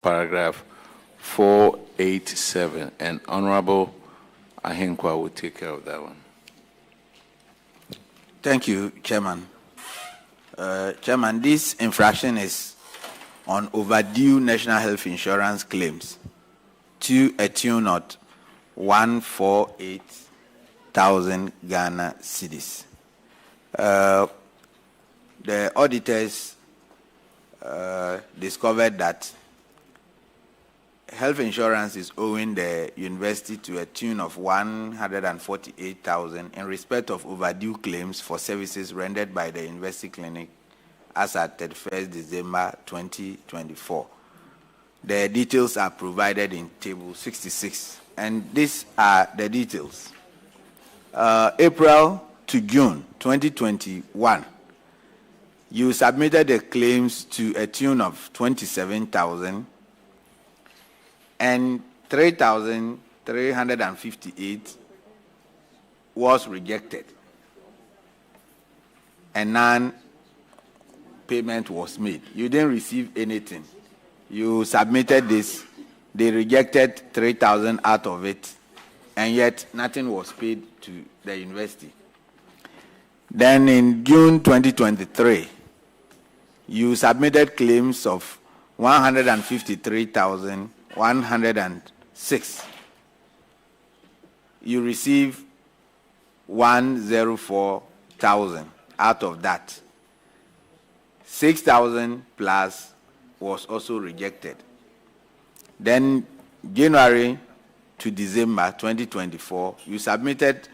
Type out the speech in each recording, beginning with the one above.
paragraph 487, and Honorable Ahinkwa will take care of that one. Thank you, Chairman. Chairman, this infraction is on overdue national health insurance claims to a tune of 148,000 Ghana cedis. The auditors discovered that health insurance is owing the university to a tune of 148,000 in respect of overdue claims for services rendered by the university clinic as at 31st December 2024. The details are provided in table 66, and these are the details. April to June 2021, you submitted the claims to a tune of 27,000, and 3,358 was rejected, and non-payment was made. You didn't receive anything. You submitted this, they rejected 3,000 out of it, and yet nothing was paid to the university. Then in June 2023, you submitted claims of 153,106. You received 104,000 out of that. 6,000 plus was also rejected. Then January to December 2024, you submitted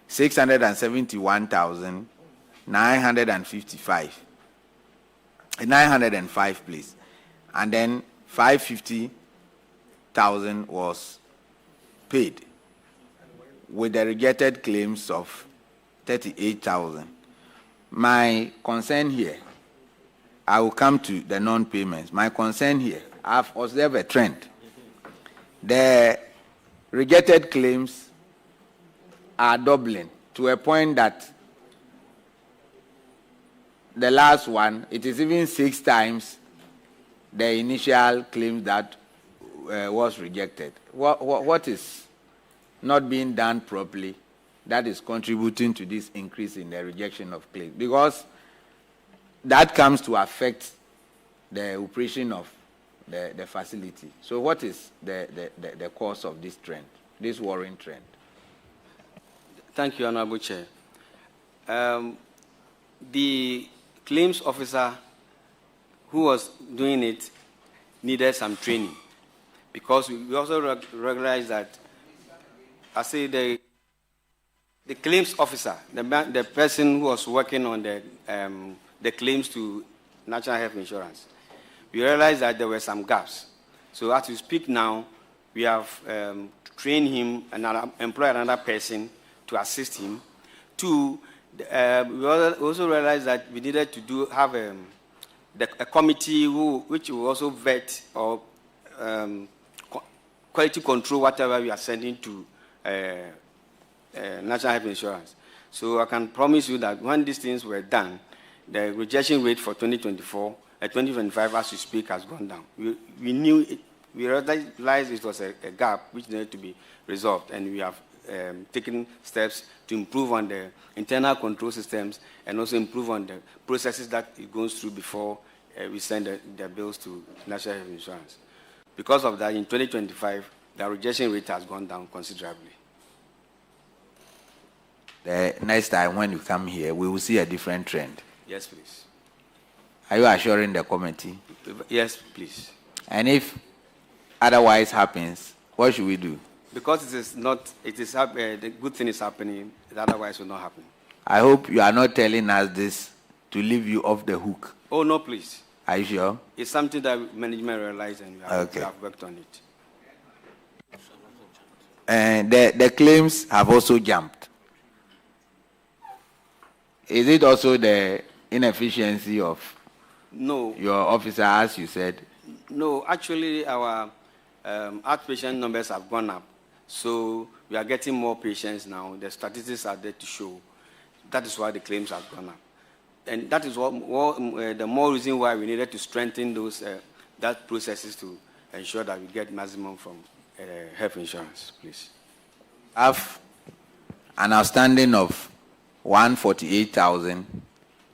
905, please. And then 550,000 was paid, with the rejected claims of 38,000. My concern here, I will come to the non-payments. My concern here, I've observed a trend. The rejected claims are doubling to a point that the last one, it is even 6 times the initial claim that was rejected. What is not being done properly that is contributing to this increase in the rejection of claims? Because that comes to affect the operation of the facility. So what is the cause of this trend, this worrying trend? Thank you, Honorable Chair. The claims officer who was doing it needed some training, because we also recognize that, I say the claims officer, the person who was working on the claims to National Health Insurance, we realized that there were some gaps. So as we speak now, we have trained him and employed another person to assist him. We also realized that we needed to have a committee which will also vet or quality control whatever we are sending to National Health Insurance. So I can promise you that when these things were done, the rejection rate for 2025 as we speak has gone down. We knew it, we realized it was a gap which needed to be resolved, and we have taken steps to improve on the internal control systems and also improve on the processes that it goes through before we send the bills to National Health Insurance. Because of that, in 2025, the rejection rate has gone down considerably. The next time when you come here, we will see a different trend. Yes, please. Are you assuring the committee? Yes, please. And if otherwise happens, what should we do? Because the good thing is happening, otherwise it will not happen. I hope you are not telling us this to leave you off the hook. Oh, no, please. Are you sure? It's something that management realized, and we have worked on it. And the claims have also jumped. Is it also the inefficiency of your officer, as you said? No, actually, our outpatient numbers have gone up. So we are getting more patients now. The statistics are there to show. That is why the claims have gone up. And that is the more reason why we needed to strengthen those that processes to ensure that we get maximum from health insurance, please. Have an outstanding of 148,000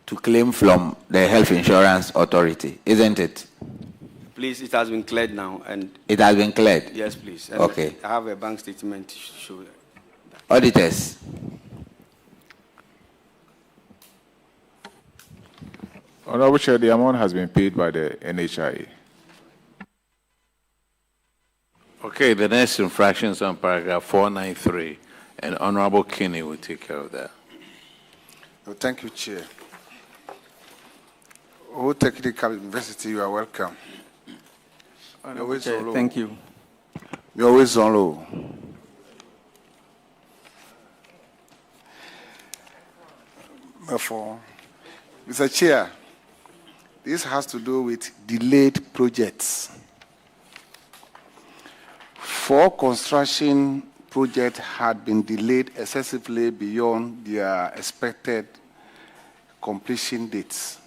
to claim from the Health Insurance Authority, isn't it? Please, it has been cleared now, and it has been cleared. Yes, please. And okay. I have a bank statement to show that. Auditors. Honorable Chair, the amount has been paid by the NHIA. Okay, the next infraction is on paragraph 493, and Honorable Kinney will take care of that. Well, thank you, Chair. Old Technical University, you are welcome. Chair, thank you. You're always on low. Therefore, Mr. Chair, this has to do with delayed projects. 4 construction projects had been delayed excessively beyond their expected completion dates.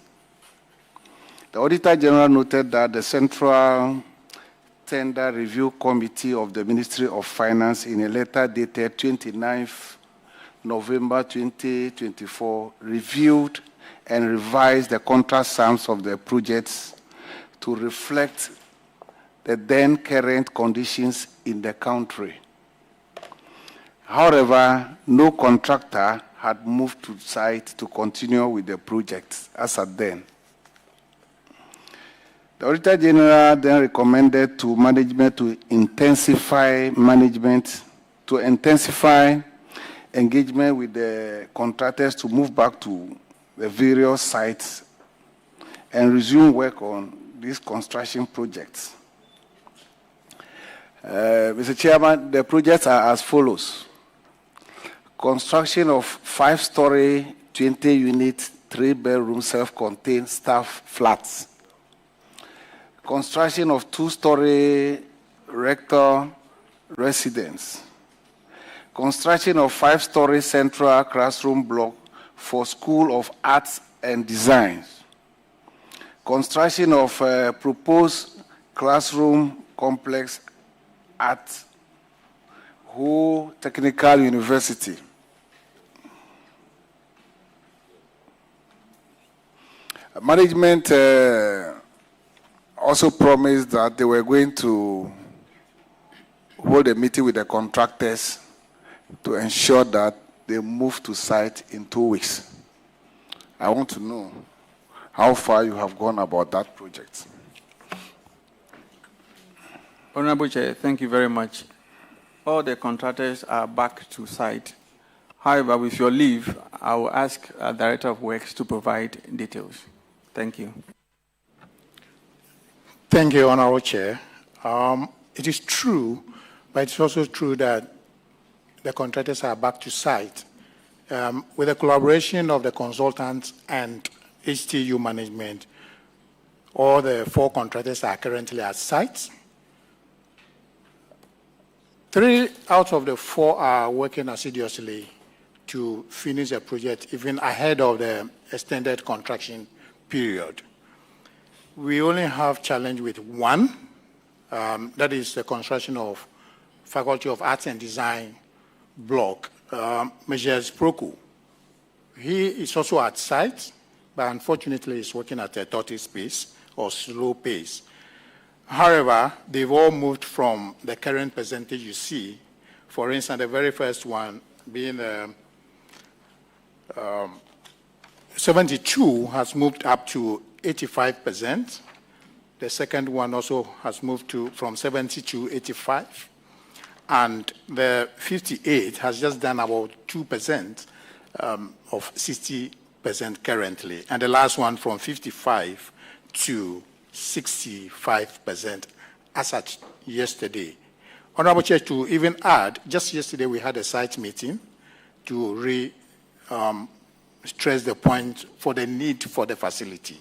The Auditor General noted that the Central Tender Review Committee of the Ministry of Finance, in a letter dated 29th November 2024, reviewed and revised the contract sums of the projects to reflect the then current conditions in the country. However, no contractor had moved to site to continue with the project as at then. The Auditor General then recommended to management to intensify engagement with the contractors to move back to the various sites and resume work on these construction projects. Mr. Chairman, the projects are as follows. Construction of 5-story, 20-unit, 3-bedroom self-contained staff flats. Construction of 2-story rector residence. Construction of 5-story central classroom block for School of Arts and Design. Construction of proposed classroom complex at Ho Technical University. Management also promised that they were going to hold a meeting with the contractors to ensure that they move to site in 2 weeks. I want to know how far you have gone about that project. Honorable Chair, thank you very much. All the contractors are back to site. However, with your leave, I will ask our Director of Works to provide details. Thank you. Thank you, Honorable Chair. It is true, but it's also true that the contractors are back to site. With the collaboration of the consultants and HTU management, all the 4 contractors are currently at site. 3 out of the 4 are working assiduously to finish the project even ahead of the extended construction period. We only have challenge with 1, that is the construction of Faculty of Arts and Design block, Measures Proku. He is also at site, but unfortunately he's working at a tortoise pace or slow pace. However, they've all moved from the current percentage you see. For instance, the very first one being 72 has moved up to 85%. The second one also has moved from 70 to 85. And the 58 has just done about 2% of 60% currently. And the last one from 55 to 65% as at yesterday. Honorable Chair, to even add, just yesterday we had a site meeting to stress the point for the need for the facility.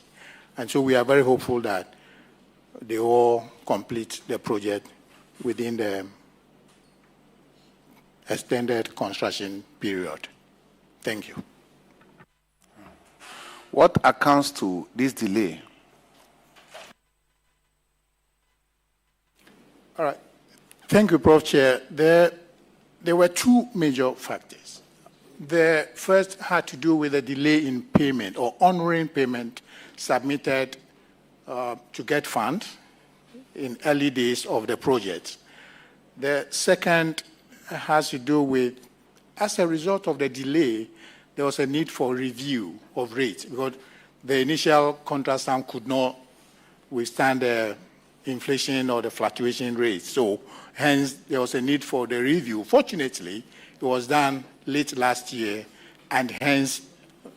And so we are very hopeful that they all complete the project within the extended construction period. Thank you. What accounts to this delay? All right. Thank you, Prof. Chair. There were two major factors. The first had to do with a delay in payment or honoring payment submitted to get funds in early days of the project. The second has to do with, as a result of the delay, there was a need for review of rates because the initial contract sum could not withstand the inflation or the fluctuation rates. So hence, there was a need for the review. Fortunately, it was done late last year, and hence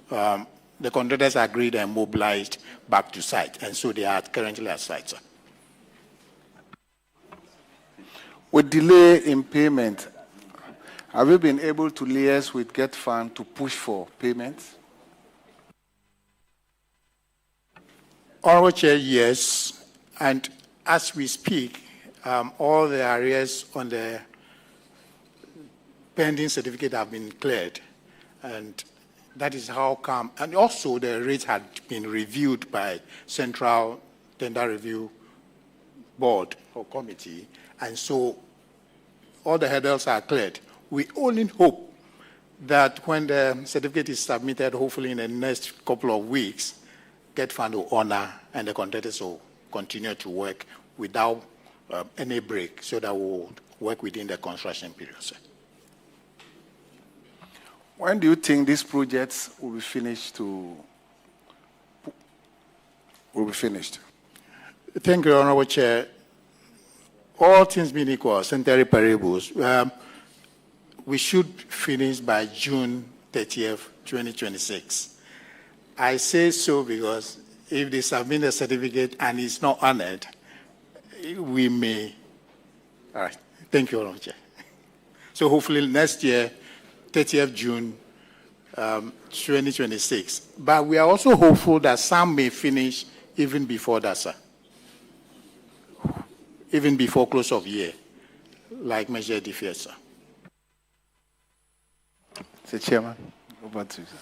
the contractors agreed and mobilized back to site. And so they are currently at site, sir. With delay in payment, have you been able to liaise with GetFund to push for payments? Honorable Chair, yes. And as we speak, all the arrears on the pending certificate have been cleared. And that is how come. And also the rates had been reviewed by Central Tender Review Board or Committee. And so all the hurdles are cleared. We only hope that when the certificate is submitted, hopefully in the next couple of weeks, GetFund will honor and the contractors will continue to work without any break so that we'll work within the construction period, sir. When do you think these projects will be finished? Thank you, Honorable Chair. All things being equal, centenary parables, we should finish by June 30th, 2026. I say so because if they submit a certificate and it's not honored, we may. All right. Thank you, Honorable Chair. So hopefully next year, 30th June 2026. But we are also hopeful that some may finish even before that, sir. Even before close of year, like Measure DFS, sir. Mr. Chairman, over to you, sir.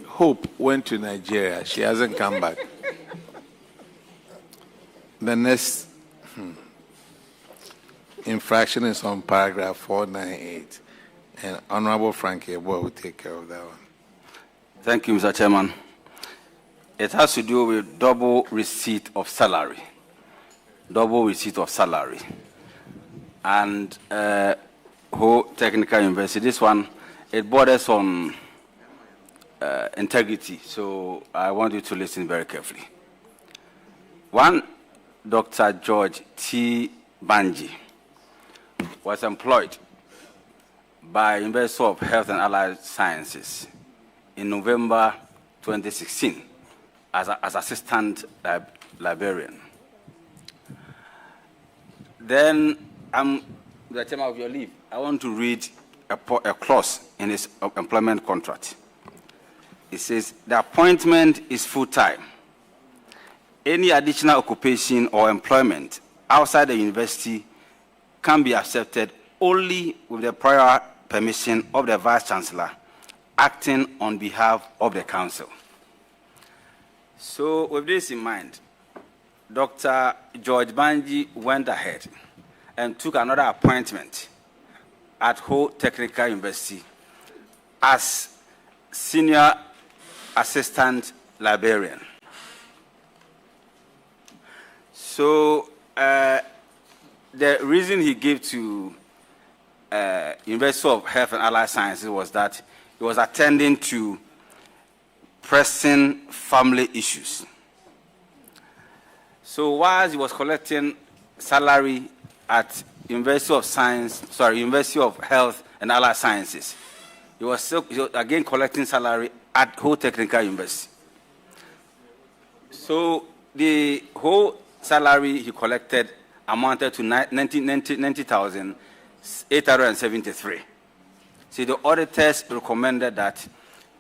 Hope went to Nigeria. She hasn't come back. The next infraction is on paragraph 498. And Honorable Frankie Eboy will take care of that one. Thank you, Mr. Chairman. It has to do with double receipt of salary. Double receipt of salary. And Ho Technical University, this one, it borders on integrity. So I want you to listen very carefully. One, Dr. George T. Banji was employed by University of Health and Allied Sciences in November 2016 as assistant librarian. Then, the chairman of your leave, I want to read a clause in his employment contract. It says, the appointment is full-time. Any additional occupation or employment outside the university can be accepted only with the prior permission of the Vice-Chancellor acting on behalf of the Council. So with this in mind, Dr. George Banji went ahead and took another appointment at Ho Technical University as Senior Assistant Librarian. So the reason he gave to University of Health and Allied Sciences was that he was attending to pressing family issues. So while he was collecting salary at University of Health and Allied Sciences, he was again collecting salary at Ho Technical University. So the whole salary he collected amounted to 90,873. So the auditors recommended that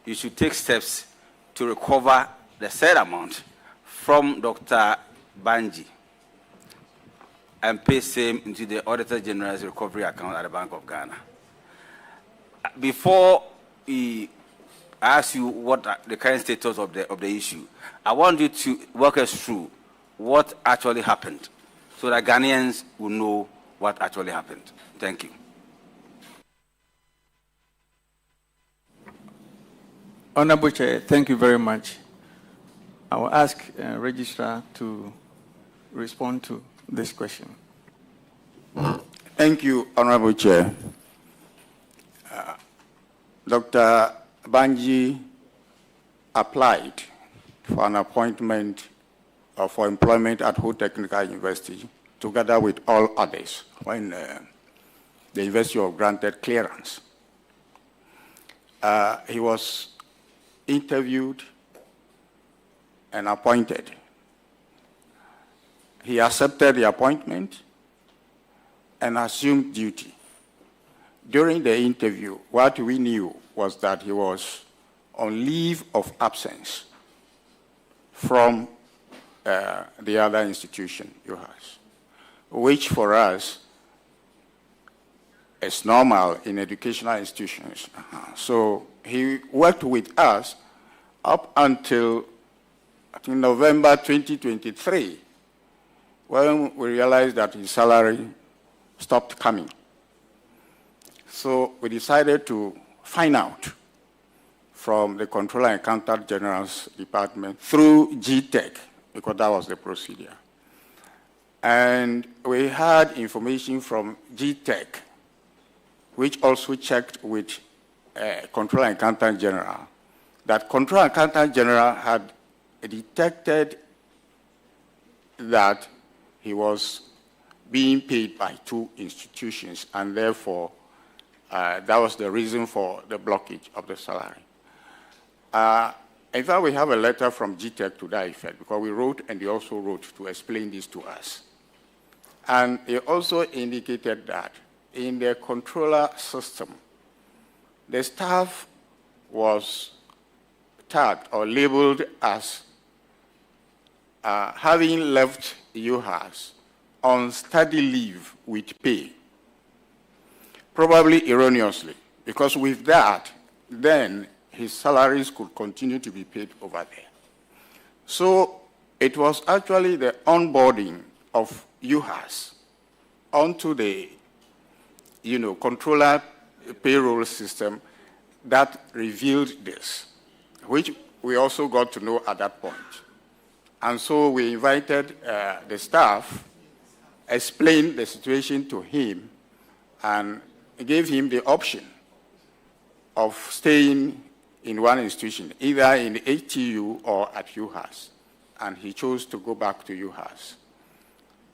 you should take steps to recover the said amount from Dr. Banji and pay same into the Auditor General's recovery account at the Bank of Ghana. Before I ask you what the current status of the issue, I want you to walk us through what actually happened so that Ghanaians will know what actually happened. Thank you. Honorable Chair, thank you very much. I will ask Registrar to respond to this question. Thank you, Honorable Chair. Dr. Banji applied for an appointment or for employment at Ho Technical University together with all others when the university was granted clearance. He was interviewed and appointed. He accepted the appointment and assumed duty. During the interview, what we knew was that he was on leave of absence from the other institution, UHAS, which for us is normal in educational institutions. So he worked with us up until I think November 2023, when we realized that his salary stopped coming. So we decided to find out from the Controller and Accountant General's Department through GTEC, because that was the procedure. And we had information from GTEC, which also checked with Controller and Accountant General, that Controller and Accountant General had detected that he was being paid by two institutions, and therefore that was the reason for the blockage of the salary. In fact, we have a letter from GTEC to that effect, because we wrote and they also wrote to explain this to us. And they also indicated that in the controller system, the staff was tagged or labeled as having left UHAS on study leave with pay, probably erroneously, because with that, then his salaries could continue to be paid over there. So it was actually the onboarding of UHAS onto the controller payroll system that revealed this, which we also got to know at that point. And so we invited the staff, explained the situation to him, and gave him the option of staying in one institution, either in the HTU or at UHAS. And he chose to go back to UHAS.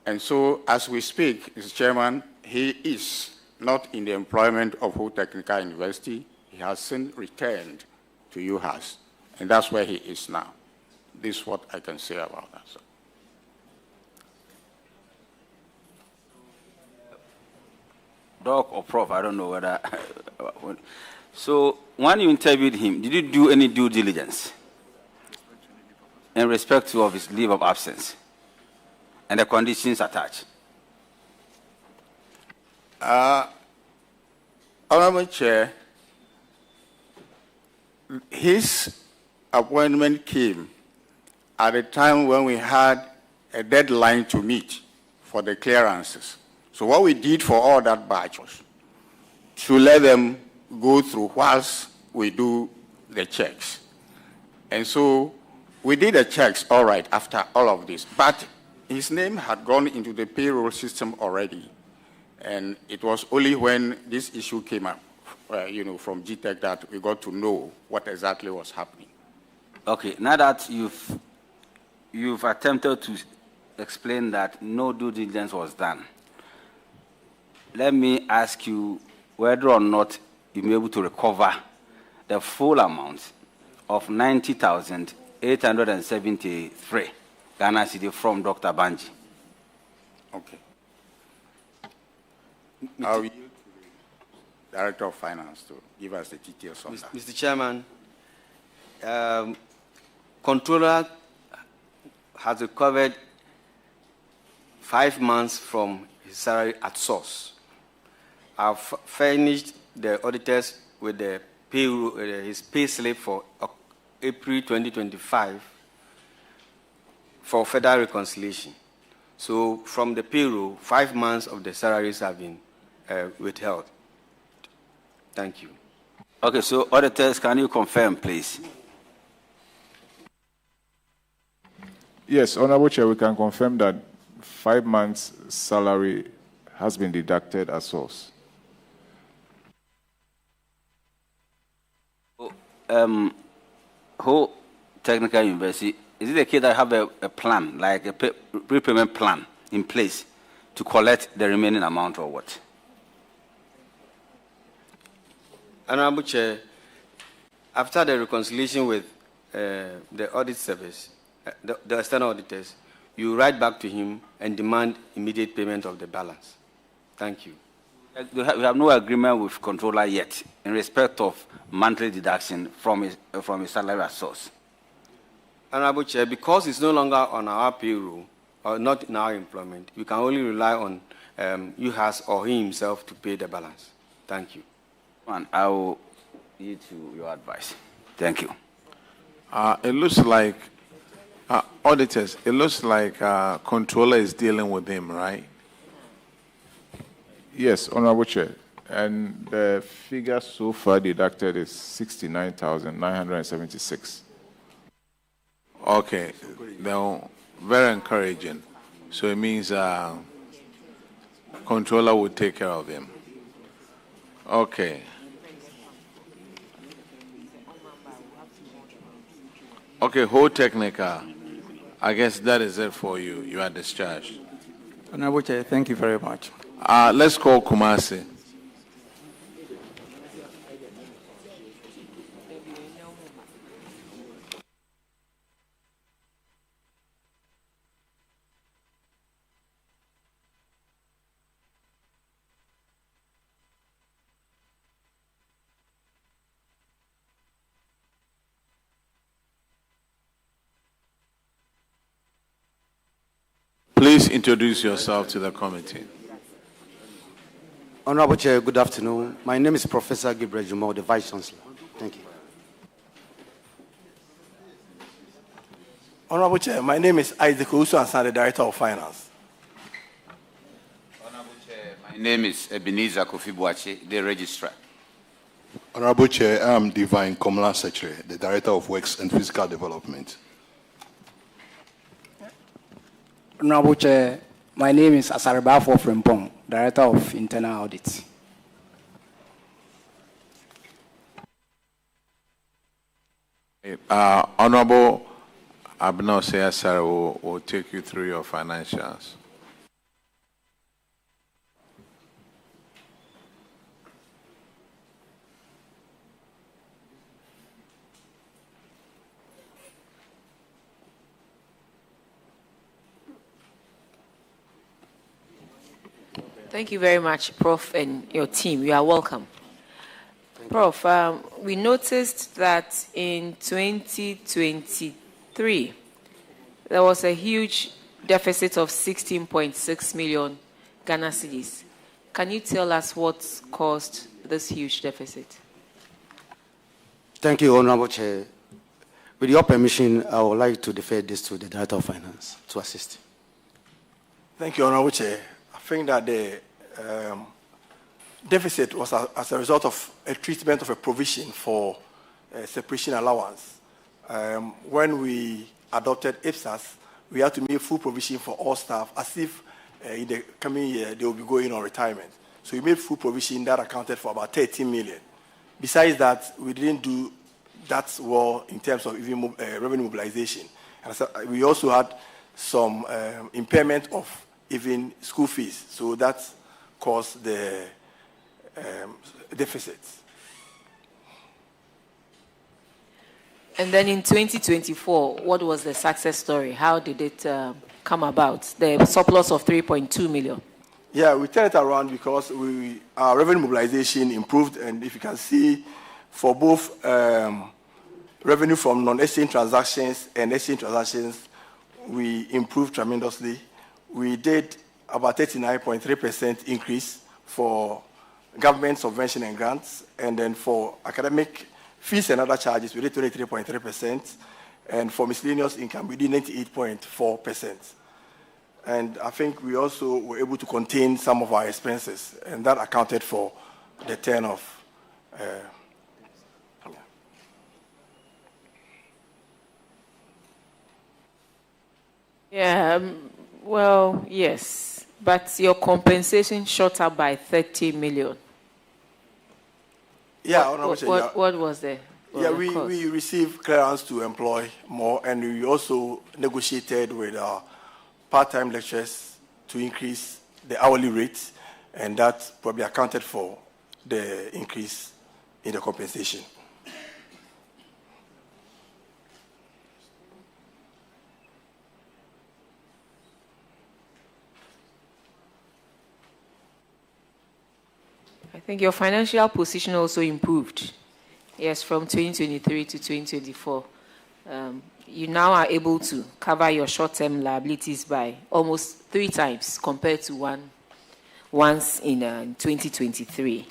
And so, as we speak, Mr. Chairman, he is not in the employment of Ho Technical University. He has since returned to UHAS, and that's where he is now. This is what I can say about that. So. Doc or Prof, I don't know whether. So, when you interviewed him, did you do any due diligence in respect of his leave of absence and the conditions attached? Honorable Chair, his appointment came at a time when we had a deadline to meet for the clearances. So what we did for all that batch was to let them go through whilst we do the checks. And so we did the checks all right after all of this, but his name had gone into the payroll system already. And it was only when this issue came up, from GTEC that we got to know what exactly was happening. Okay, now that you've attempted to explain that no due diligence was done, let me ask you whether or not you'll be able to recover the full amount of 90,873 Ghana cedi from Dr. Banji. Okay. I'll yield to the Director of Finance to give us the details on that. Mr. Chairman, Controller has recovered 5 months from his salary at source. I've furnished the auditors with the his pay slip for April 2025 for further reconciliation. So from the payroll, 5 months of the salaries have been withheld. Thank you. Okay, so auditors, can you confirm, please? Yes, Honorable Chair, we can confirm that 5 months' salary has been deducted as source. Who Technical University, is it the case that have a plan, like a repayment plan in place to collect the remaining amount or what? Honorable Chair, after the reconciliation with the audit service, the external auditors, you write back to him and demand immediate payment of the balance. Thank you. We have no agreement with controller yet in respect of monthly deduction from his salary as source. Honorable Chair, because it's no longer on our payroll or not in our employment, we can only rely on UHAS or he himself to pay the balance. Thank you. And I will yield to your advice. Thank you. It looks like, auditors, it looks like controller is dealing with him, right? Yes, Honorable Chair. And the figure so far deducted is 69,976. Okay, they're very encouraging. So it means controller will take care of him. Okay. Okay, whole technical. I guess that is it for you. You are discharged. Honorable Chair, thank you very much. Let's call Kumasi. Please introduce yourself to the committee. Honorable Chair, good afternoon. My name is Professor Gabriel Jumo, the Vice Chancellor. Thank you. Honorable Chair, my name is Isaac Usu-Ansan, the Director of Finance. Honorable Chair, my name is Ebenezer Kofi-Boache, the Registrar. Honorable Chair, I am Divine Komla Secretary, the Director of Works and Physical Development. Honorable Chair, my name is Asarabafo Frempong, Director of Internal Audit. Honorable Abner Seyasara will take you through your financials. Thank you very much, Prof, and your team. You are welcome. Prof, we noticed that in 2023, there was a huge deficit of 16.6 million Ghana cedis. Can you tell us what caused this huge deficit? Thank you, Honorable Chair. With your permission, I would like to defer this to the Director of Finance to assist. Thank you, Honorable Chair. I think that the deficit was as a result of a treatment of a provision for separation allowance. When we adopted IPSAS, we had to make full provision for all staff as if in the coming year they will be going on retirement. So we made full provision that accounted for about 13 million. Besides that, we didn't do that well in terms of even revenue mobilization. And so we also had some impairment of even school fees. So that caused the deficit. And then in 2024, what was the success story? How did it come about? The surplus of 3.2 million. Yeah, we turned it around because our revenue mobilization improved, and if you can see, for both revenue from non-exchange transactions and exchange transactions, we improved tremendously. We did about 39.3% increase for government subvention and grants, and then for academic fees and other charges, we did 23.3%. and for miscellaneous income, we did 98.4%. And I think we also were able to contain some of our expenses, and that accounted for the turn of. Well, yes, but your compensation shot up by 30 million. Yeah, what was the? Yeah, we received clearance to employ more, and we also negotiated with our part-time lecturers to increase the hourly rate, and that probably accounted for the increase in the compensation. I think your financial position also improved. Yes, from 2023 to 2024. You now are able to cover your short-term liabilities by almost 3 times compared to once in 2023.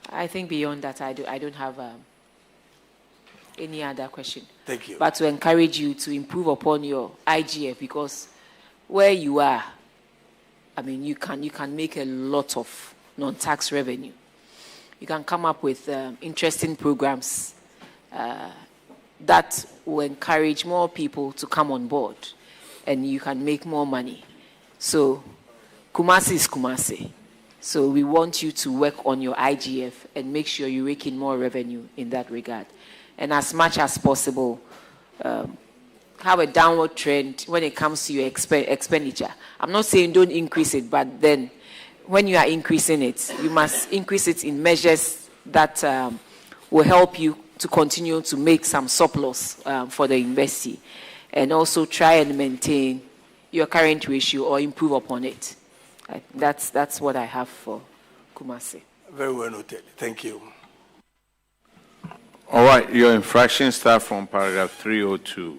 I think beyond that, I don't have any other question. Thank you. But to encourage you to improve upon your IGF, because where you are, I mean, you can make a lot of non-tax revenue. You can come up with interesting programs that will encourage more people to come on board, and you can make more money. So Kumasi is Kumasi. So we want you to work on your IGF and make sure you rake in more revenue in that regard. And as much as possible, have a downward trend when it comes to your expenditure. I'm not saying don't increase it, but then when you are increasing it, you must increase it in measures that will help you to continue to make some surplus for the university, and also try and maintain your current ratio or improve upon it. That's what I have for Kumasi. Very well noted. Thank you. All right, your infraction starts from paragraph 302,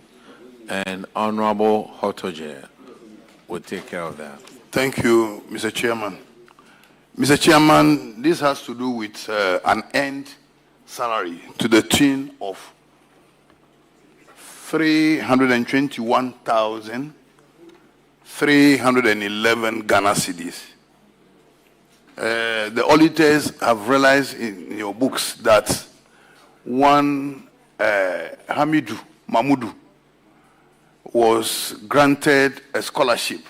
and Honorable Hotoje will take care of that. Thank you, Mr. Chairman. Mr. Chairman, this has to do with an end salary to the tune of 321,311 Ghana cedis. The auditors have realized in your books that one Hamidou Mahmoudou was granted a scholarship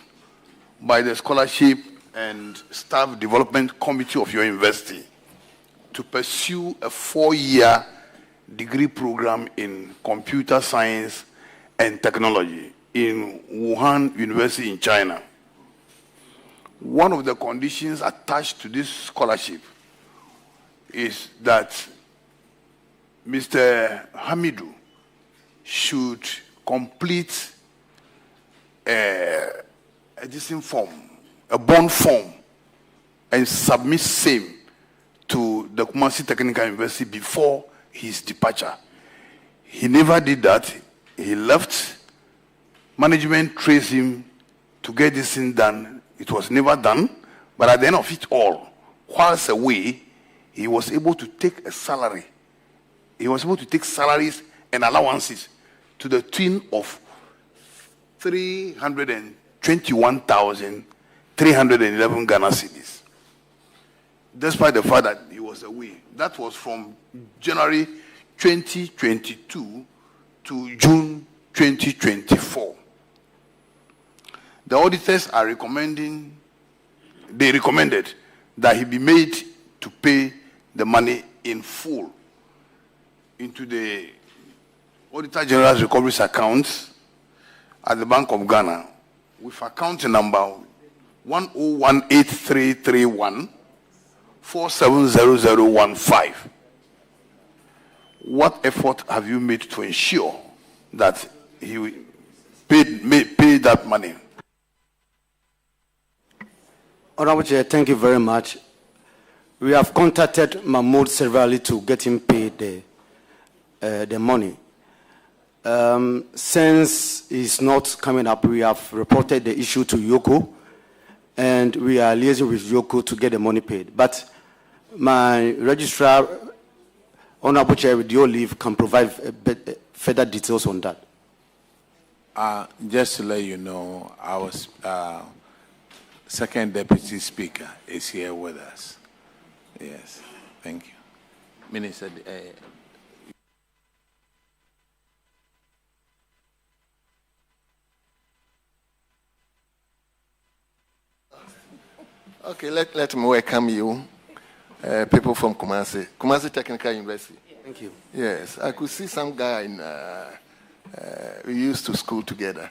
by the Scholarship and Staff Development Committee of your university to pursue a 4-year degree program in computer science and technology in Wuhan University in China. One of the conditions attached to this scholarship is that Mr. Hamidou should complete a bond form, and submit same to the Kumasi Technical University before his departure. He never did that. He left. Management traced him to get this thing done. It was never done. But at the end of it all, whilst away, he was able to take a salary. He was able to take salaries and allowances to the tune of 321,311 Ghana cedis, despite the fact that he was away. That was from January 2022 to June 2024. The auditors are recommended that he be made to pay the money in full into the Auditor General's Recoveries account at the Bank of Ghana with account number 1018331 470015. What effort have you made to ensure that he pay that money? Honorable Chair, thank you very much. We have contacted Mahmoud severally to get him paid the money. Since he's not coming up, we have reported the issue to Yoko, and we are liaising with Yoko to get the money paid. But My registrar, Honorable Chair, with your leave, can provide further details on that. Just to let you know, our second deputy speaker is here with us. Yes, thank you. Minister. Okay, let me welcome you, people from Kumasi Technical University. Thank you. Yes, I could see some guy in, we used to school together.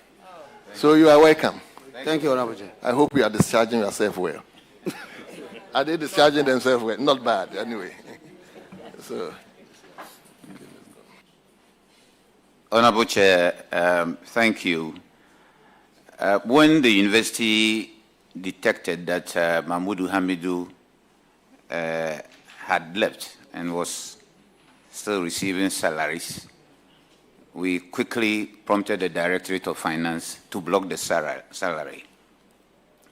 So you are welcome. Thank you, Honorable Chair. I hope you are discharging yourself well. Are they discharging themselves well? Not bad, anyway. So. Honorable Chair, thank you. When the university detected that Mahmoud Hamidu had left and was still receiving salaries, we quickly prompted the Directorate of Finance to block the salary.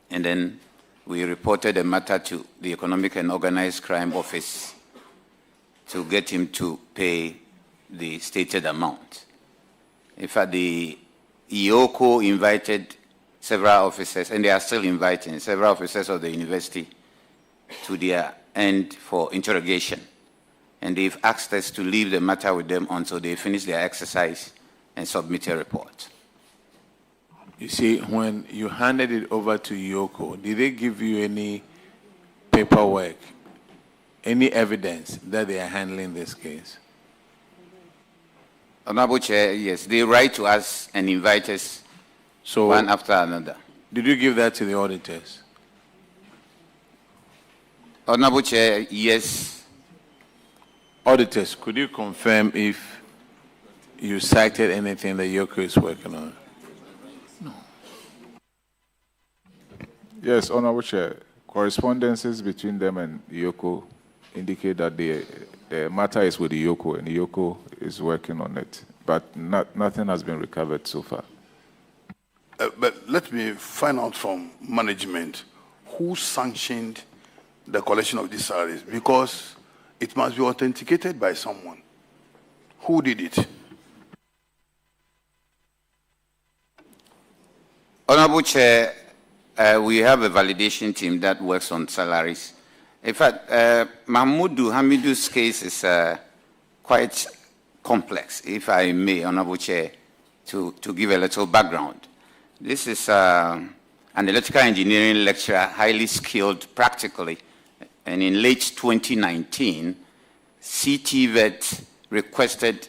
And then we reported the matter to the Economic and Organized Crime Office to get him to pay the stated amount. In fact, the EOCO invited several officers, and they are still inviting several officers of the university to their end for interrogation. And they've asked us to leave the matter with them until they finish their exercise and submit a report. You see, when you handed it over to EOCO, did they give you any paperwork, any evidence that they are handling this case? Honorable Chair, yes, they write to us and invite us one after another. Did you give that to the auditors? Honorable Chair, yes. Auditors, could you confirm if you cited anything that EOCO is working on? No. Yes, Honorable Chair. Correspondences between them and EOCO indicate that the matter is with EOCO and EOCO is working on it, but nothing has been recovered so far. But let me find out from management who sanctioned the collection of these salaries, because it must be authenticated by someone. Who did it? Honorable Chair, we have a validation team that works on salaries. In fact, Mahmoud Hamidu's case is quite complex, if I may, Honorable Chair, to give a little background. This is an electrical engineering lecturer, highly skilled practically, and in late 2019, CTVET requested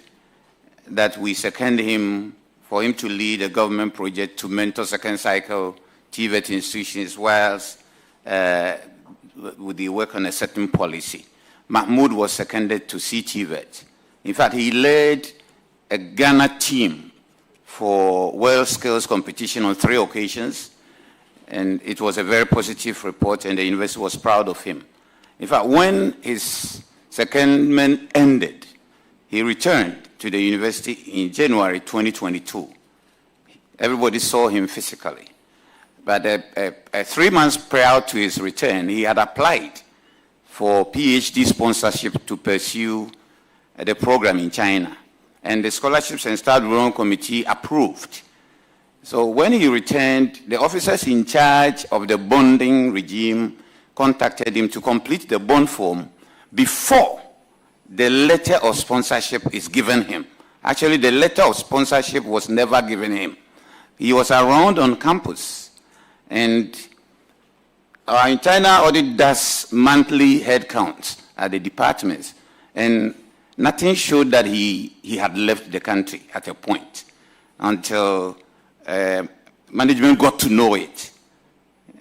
that we second him for him to lead a government project to mentor second cycle TVET institutions whilst with the work on a certain policy. Mahmoud was seconded to CTVET. In fact, he led a Ghana team for world skills competition on 3 occasions, and it was a very positive report, and the university was proud of him. In fact, when his secondment ended, he returned to the university in January 2022. Everybody saw him physically. But 3 months prior to his return, he had applied for PhD sponsorship to pursue the program in China. And the Scholarships and Staff Development Committee approved. So when he returned, the officers in charge of the bonding regime contacted him to complete the bond form before the letter of sponsorship is given him. Actually, the letter of sponsorship was never given him. He was around on campus, and our internal audit does monthly head counts at the departments, and nothing showed that he had left the country at a point until management got to know it.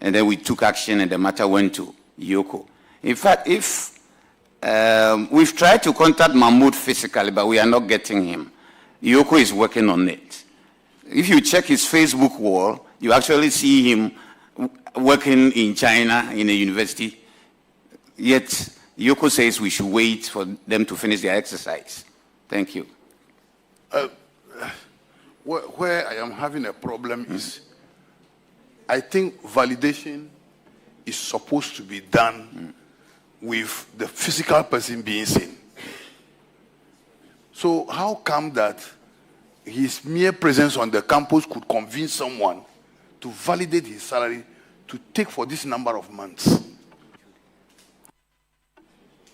And then we took action and the matter went to EOCO. In fact, if we've tried to contact Mahmoud physically, but we are not getting him. EOCO is working on it. If you check his Facebook wall, you actually see him working in China in a university, yet EOCO says we should wait for them to finish their exercise. Thank you. Where I am having a problem is, I think validation is supposed to be done with the physical person being seen. So how come that his mere presence on the campus could convince someone to validate his salary to take for this number of months?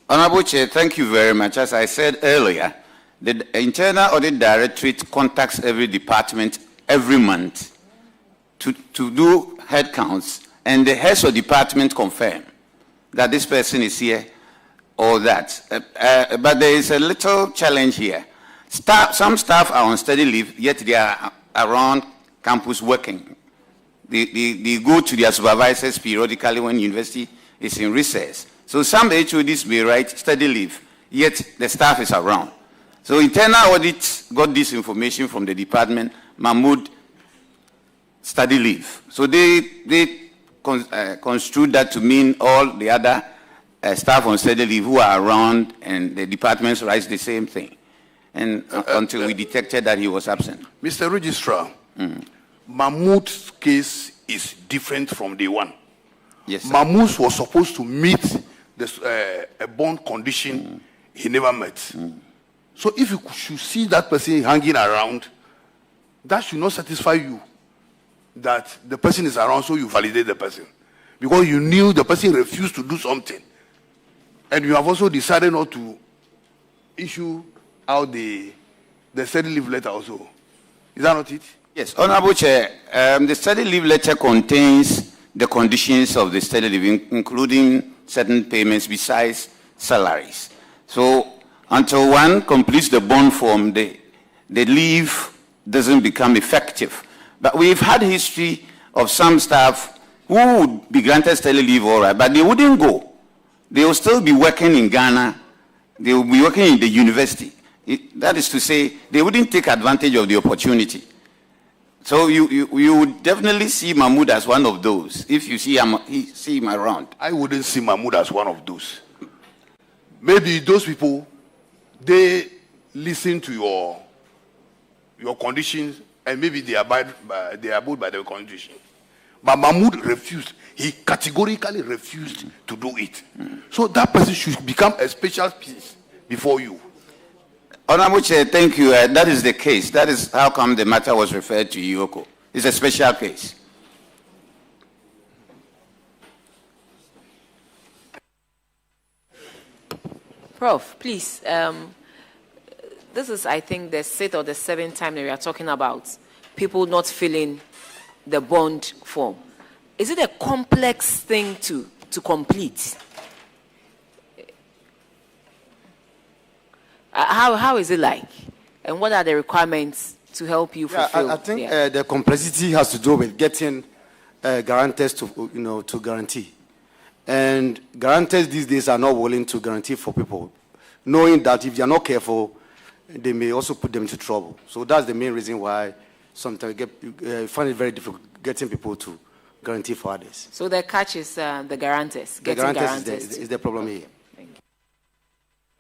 Honorable Chair, thank you very much. As I said earlier, the Internal Audit Directorate contacts every department every month to do head counts, and the heads of department confirm that this person is here or that. But there is a little challenge here. Some staff are on study leave, yet they are around campus working. They go to their supervisors periodically when university is in recess. So some HODs may write study leave, yet the staff is around. So internal audit got this information from the department, Mahmoud study leave. So they construed that to mean all the other staff on study leave who are around, and the departments writes the same thing. And until we detected that he was absent. Mr. Registrar, Mahmoud's case is different from day one. Yes, sir. Mahmoud was supposed to meet a bond condition he never met. So if you should see that person hanging around, that should not satisfy you that the person is around, so you validate the person. Because you knew the person refused to do something. And you have also decided not to issue out the study leave letter also. Is that not it? Yes, Honorable Chair, the study leave letter contains the conditions of the study leave, including certain payments besides salaries. So until one completes the bond form, the leave doesn't become effective. But we've had history of some staff who would be granted study leave, all right, but they wouldn't go. They will still be working in Ghana. They will be working in the university. That is to say, they wouldn't take advantage of the opportunity. So you would definitely see Mahmoud as one of those if you see him around. I wouldn't see Mahmoud as one of those. Maybe those people, they listen to your conditions, and maybe they abide by the conditions. But Mahmoud refused. He categorically refused to do it. So that person should become a special piece before you. Honorable Chair, thank you. That is the case. That is how come the matter was referred to IOCO. It's a special case. Prof, please. This is, I think, the 6th or the 7th time that we are talking about people not filling the bond form. Is it a complex thing to complete? How is it like? And what are the requirements to help you fulfill? I think the complexity has to do with getting guarantors to guarantee. And guarantors these days are not willing to guarantee for people, knowing that if they are not careful, they may also put them into trouble. So that's the main reason why sometimes we find it very difficult getting people to guarantee for others. So the catch is the guarantors. The guarantors is the problem here.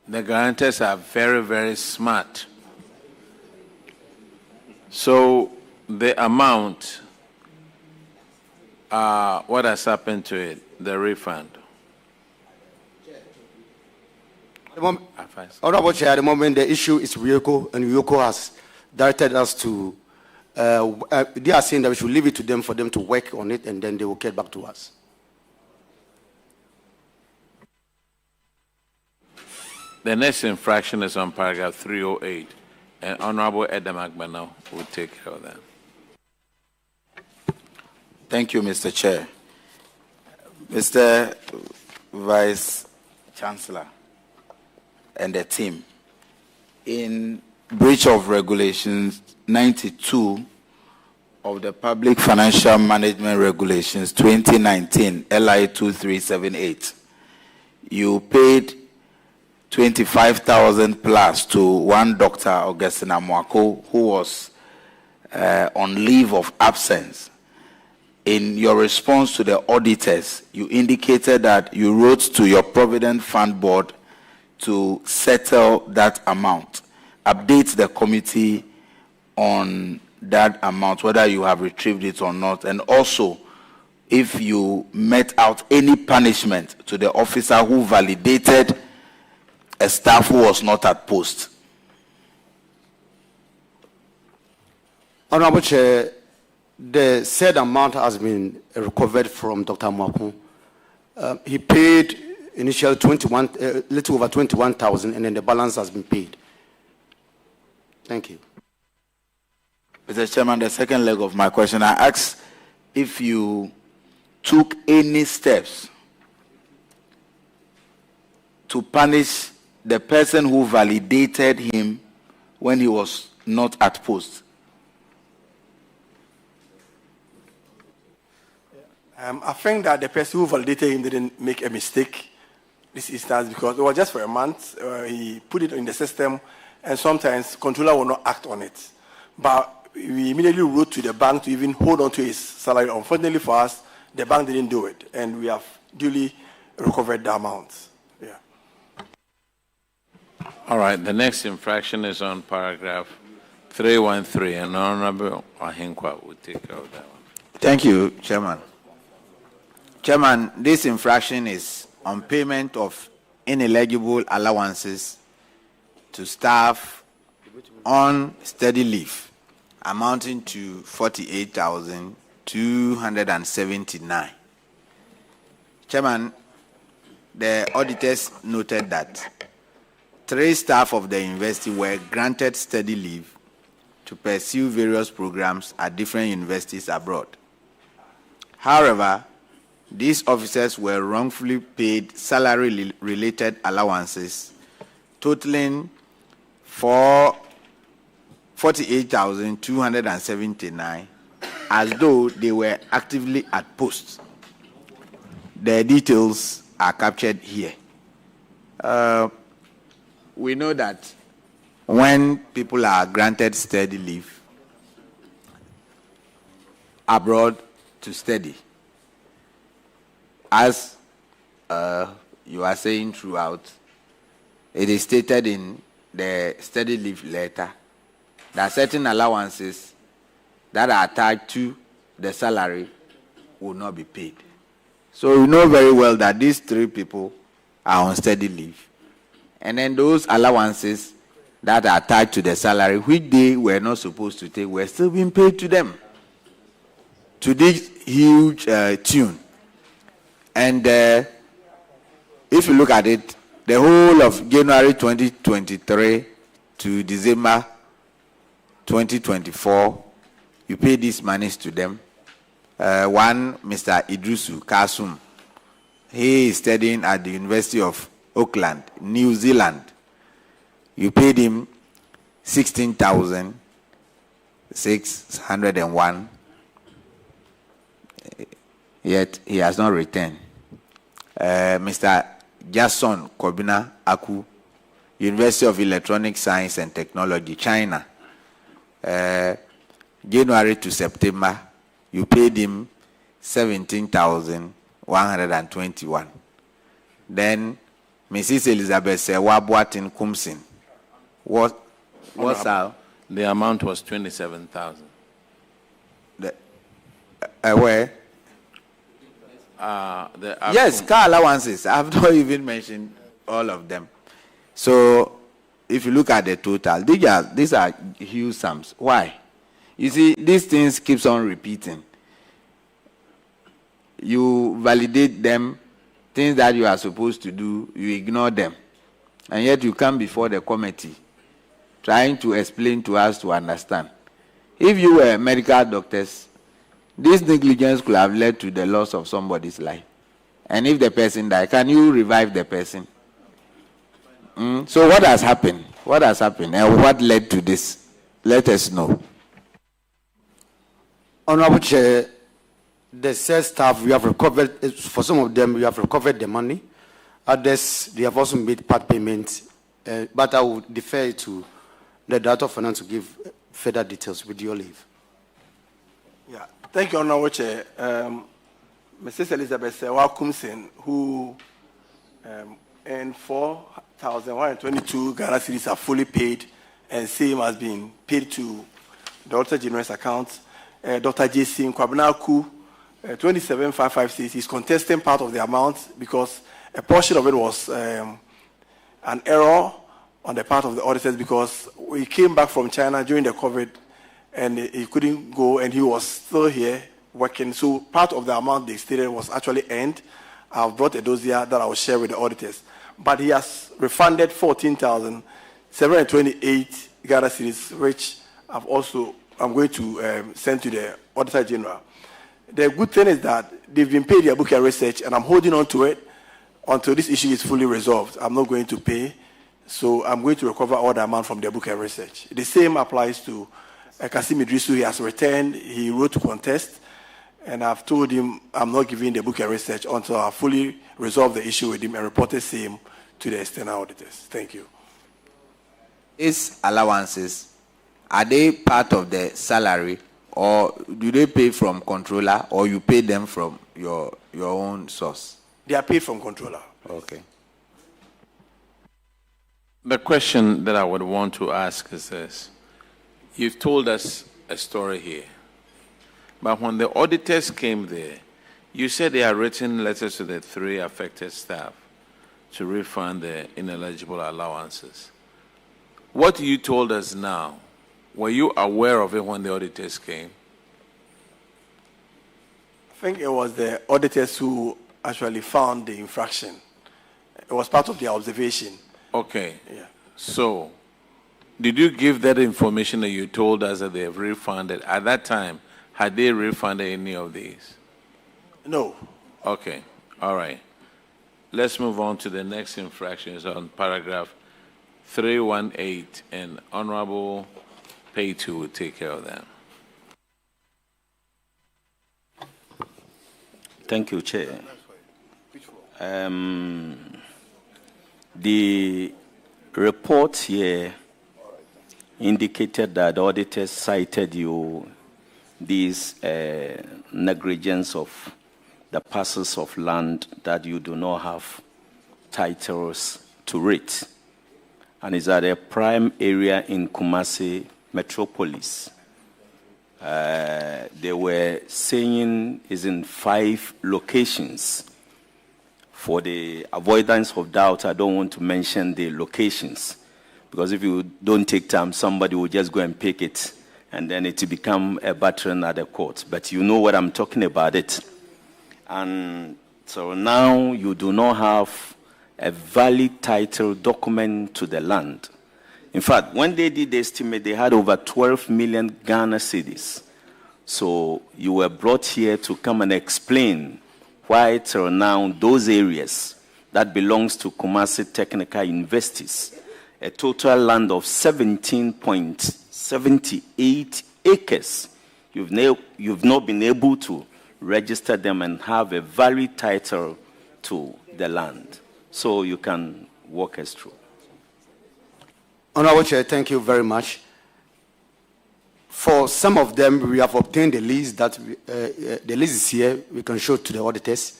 The guarantors are very, very smart. So the amount, what has happened to it, the refund? Honorable Chair, at the moment the issue is IOCO, and IOCO has directed us to, they are saying that we should leave it to them for them to work on it, and then they will get back to us. The next infraction is on paragraph 308, and Honorable Edem Agbana will take care of that. Thank you, Mr. Chair. Mr. Vice Chancellor and the team, in breach of regulations 92 of the Public Financial Management Regulations 2019, LI 2378, you paid 25,000 plus to one Dr. Augustine Amwako, who was on leave of absence. In your response to the auditors, you indicated that you wrote to your Provident Fund Board to settle that amount. Update the committee on that amount, whether you have retrieved it or not, and also if you met out any punishment to the officer who validated a staff who was not at post. Honorable Chair, the said amount has been recovered from Dr. Mwaku. He paid initial little over 21,000, and then the balance has been paid. Thank you. Mr. Chairman, the second leg of my question, I asked if you took any steps to punish the person who validated him when he was not at post. I think that the person who validated him didn't make a mistake this instance, because it was just for a month. He put it in the system, and sometimes controller will not act on it. But we immediately wrote to the bank to even hold on to his salary. Unfortunately for us, the bank didn't do it, and we have duly recovered the amount. Yeah. All right, the next infraction is on paragraph 313, and Honorable Ahinkwa will take care of that one. Thank you, Chairman. Chairman, this infraction is on payment of ineligible allowances to staff on steady leave, amounting to 48,279. Chairman, the auditors noted that 3 staff of the university were granted steady leave to pursue various programs at different universities abroad. However, these officers were wrongfully paid salary-related allowances totaling for 48,279, as though they were actively at post. The details are captured here. We know that when people are granted steady leave abroad to study, as you are saying throughout, it is stated in the study leave letter that certain allowances that are attached to the salary will not be paid. So we know very well that these 3 people are on steady leave. And then those allowances that are attached to the salary, which they were not supposed to take, were still being paid to them to this huge tune. And if you look at it, the whole of January 2023 to December 2024, you pay these monies to them. One, Mr. Idrisu Kasum, he is studying at the University of Auckland, New Zealand. You paid him 16,601, yet he has not returned. Mr. Jason Kobina Aku, University of Electronic Science and Technology, China. January to September, you paid him 17,121. Then Mrs. Elizabeth Sewabuatin Kumsin. What's our? The amount was 27,000. Where? Yes, car allowances. I've not even mentioned all of them. So, if you look at the total, these are huge sums. Why? You see, these things keeps on repeating. You validate them, things that you are supposed to do, you ignore them. And yet you come before the committee trying to explain to us to understand. If you were medical doctors, this negligence could have led to the loss of somebody's life. And if the person died, can you revive the person? So what has happened? What has happened? And what led to this? Let us know. Honorable Chair, the said staff, we have recovered, for some of them, we have recovered the money. Others, they have also made part payments. But I will defer to the Director of Finance to give further details with your leave. Yeah, thank you, Honorable Chair. Mrs. Elizabeth Sewakumsen, who earned 4,122 Ghana cedis are fully paid, and same has been paid to the Auditor General's account. Dr. J.C. Nkwabenaku, 27,556. He's contesting part of the amount because a portion of it was an error on the part of the auditors because we came back from China during the COVID and he couldn't go and he was still here working. So part of the amount they stated was actually earned. I've brought a dossier that I will share with the auditors. But he has refunded 14,728 Ghana cedis, which I'm going to send to the Auditor General. The good thing is that they've been paid their book and research, and I'm holding on to it until this issue is fully resolved. I'm not going to pay, so I'm going to recover all the amount from their book and research. The same applies to Kasim Idrisu. He has returned. He wrote to contest, and I've told him I'm not giving the book and research until I fully resolve the issue with him and report the same to the external auditors. Thank you. These allowances, are they part of the salary, or do they pay from controller, or you pay them from your own source? They are paid from controller. Okay. The question that I would want to ask is this. You've told us a story here, but when the auditors came there, you said they had written letters to the 3 affected staff to refund the ineligible allowances. What you told us now, were you aware of it when the auditors came? I think it was the auditors who actually found the infraction. It was part of their observation. Okay. Yeah. So, did you give that information that you told us that they have refunded? At that time, had they refunded any of these? No. Okay. All right. Let's move on to the next infractions on paragraph 318, and Honorable Paytu will take care of that. Thank you, Chair. The report here indicated that the auditors cited you these negligence of the parcels of land that you do not have titles to it. And it's at a prime area in Kumasi Metropolis. They were saying is in 5 locations. For the avoidance of doubt, I don't want to mention the locations, because if you don't take time, somebody will just go and pick it, and then it will become a battering at the court. But you know what I'm talking about it. And so now you do not have a valid title document to the land. In fact, when they did the estimate, they had over 12 million Ghana cedis. So you were brought here to come and explain why till now those areas that belongs to Kumasi Technical Universities, a total land of 17.78 acres, you've not been able to register them and have a valid title to the land. So you can walk us through. Honorable Chair, thank you very much. For some of them, we have obtained the list that the list is here. We can show to the auditors,